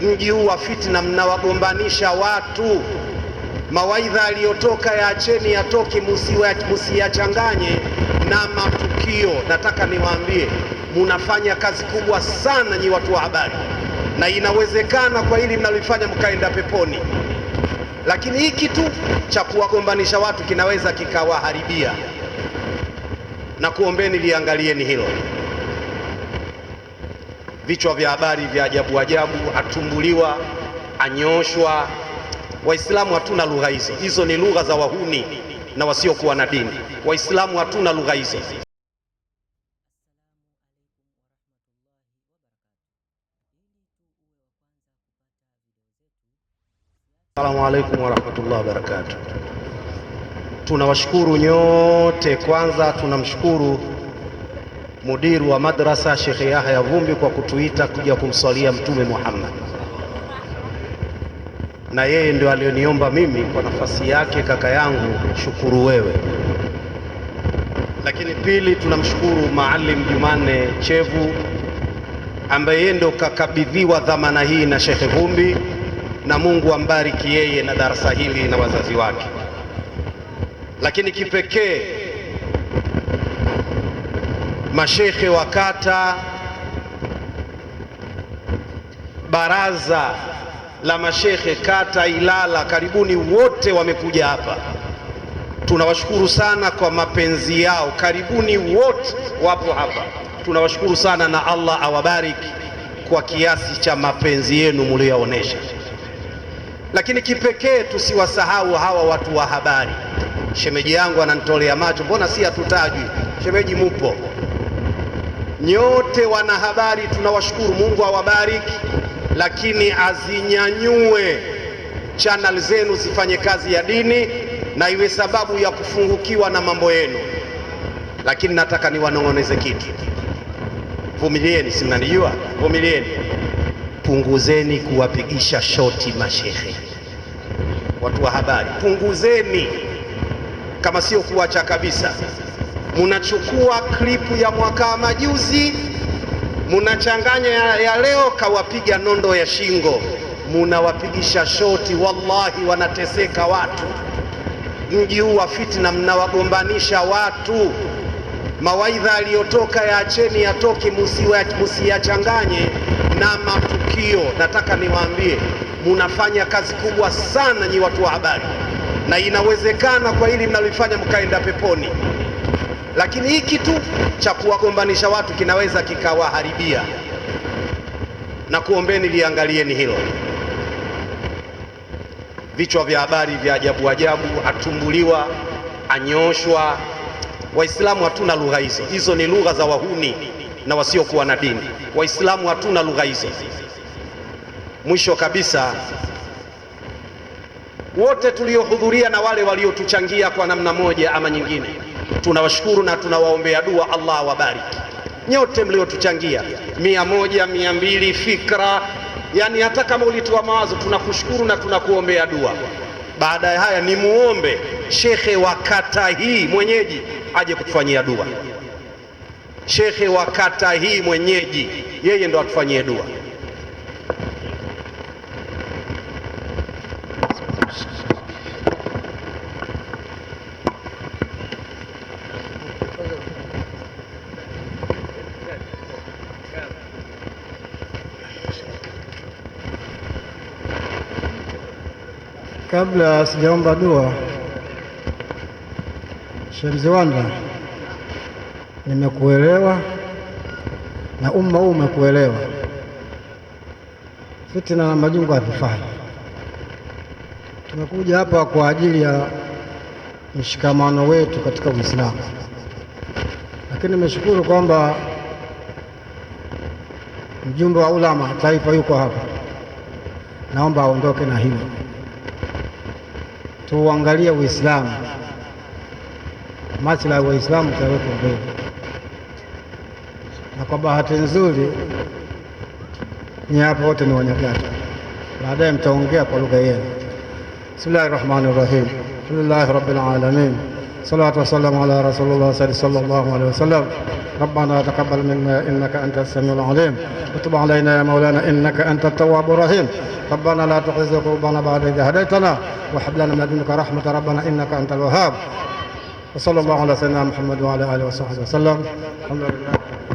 Mji huu wa fitna mnawagombanisha watu. Mawaidha yaliyotoka yaacheni yatoke, musiyachanganye na matukio. Nataka niwaambie, munafanya kazi kubwa sana nyi watu wa habari, na inawezekana kwa hili mnalifanya mkaenda peponi, lakini hiki tu cha kuwagombanisha watu kinaweza kikawaharibia, na kuombeni liangalieni hilo. Vichwa vya habari vya ajabu ajabu, atumbuliwa, anyoshwa. Waislamu hatuna lugha hizo, hizo ni lugha za wahuni na wasiokuwa na dini. Waislamu hatuna lugha hizo. Assalamu alaikum warahmatullahi wabarakatuh. Tunawashukuru nyote. Kwanza tunamshukuru mudiru wa madrasa Sheikh Yahya Vumbi kwa kutuita kuja kumswalia Mtume Muhammad, na yeye ndio alioniomba mimi kwa nafasi yake, kaka yangu, shukuru wewe. Lakini pili, tunamshukuru Maalim Jumanne Chevu ambaye yeye ndio kakabidhiwa dhamana hii na Sheikh Vumbi, na Mungu ambariki yeye na darasa hili na wazazi wake. Lakini kipekee mashekhe wa kata, baraza la mashekhe kata Ilala, karibuni wote wamekuja hapa. Tunawashukuru sana kwa mapenzi yao, karibuni wote wapo hapa. Tunawashukuru sana na Allah awabariki kwa kiasi cha mapenzi yenu mlioonyesha. Lakini kipekee tusiwasahau hawa watu wa habari. Shemeji yangu ananitolea macho, mbona si hatutajwi? Shemeji mupo nyote, wana habari, tunawashukuru, Mungu awabariki, lakini azinyanyue channel zenu zifanye kazi ya dini na iwe sababu ya kufungukiwa na mambo yenu. Lakini nataka niwanong'oneze kitu, vumilieni, si mnanijua, vumilieni. Punguzeni kuwapigisha shoti mashehe. Watu wa habari, punguzeni, kama sio kuacha kabisa. Munachukua klipu ya mwaka majuzi, munachanganya ya leo, kawapiga nondo ya shingo, munawapigisha shoti. Wallahi wanateseka watu. Mji huu wa fitna mnawagombanisha watu. Mawaidha yaliyotoka yaacheni yatoke, musiyachanganye na matukio. Nataka niwaambie, munafanya kazi kubwa sana nyi watu wa habari, na inawezekana kwa hili mnalifanya mkaenda peponi, lakini hiki tu cha kuwagombanisha watu kinaweza kikawaharibia, na kuombeni liangalieni hilo. Vichwa vya habari vya ajabu ajabu, atumbuliwa, anyoshwa. Waislamu hatuna lugha hizo, hizo ni lugha za wahuni na wasiokuwa na dini. Waislamu hatuna lugha hizo. Mwisho kabisa, wote tuliohudhuria na wale waliotuchangia kwa namna moja ama nyingine, tunawashukuru na tunawaombea dua, Allah awabariki nyote mliotuchangia, 100, 200 fikra, yani hata kama ulitoa mawazo, tunakushukuru na tunakuombea dua. Baada ya haya ni muombe shekhe wa kata hii mwenyeji aje kutufanyia dua. Shekhe wa kata hii mwenyeji, yeye ndo atufanyie dua. Kabla sijaomba dua, Sheikh Mziwanda, nimekuelewa na umma huu umekuelewa. Fitina na majungu havifai. Tumekuja hapa kwa ajili ya mshikamano wetu katika Uislamu, lakini nimeshukuru kwamba mjumbe wa ulama taifa yuko hapa. Naomba aondoke na hilo, tuangalie Uislamu, maslahi ya Waislamu taweka mbele. Na kwa bahati nzuri ni hapa wote ni Wanyagata, baadaye mtaongea kwa lugha yenu. Bismillahir Rahmanir Rahim. Alhamdulillahi Rabbil Alamin. صلاة والسلام على رسول الله صلى الله عليه وسلم. ربنا تقبل منا إنك أنت السميع العليم وتب علينا يا مولانا إنك أنت التواب الرحيم. ربنا لا تخزي قلوبنا بعد إذ هديتنا وهب لنا من لدنك رحمة ربنا إنك أنت الوهاب. وصلى الله على سيدنا محمد وعلى آله وصحبه وسلم. الحمد لله.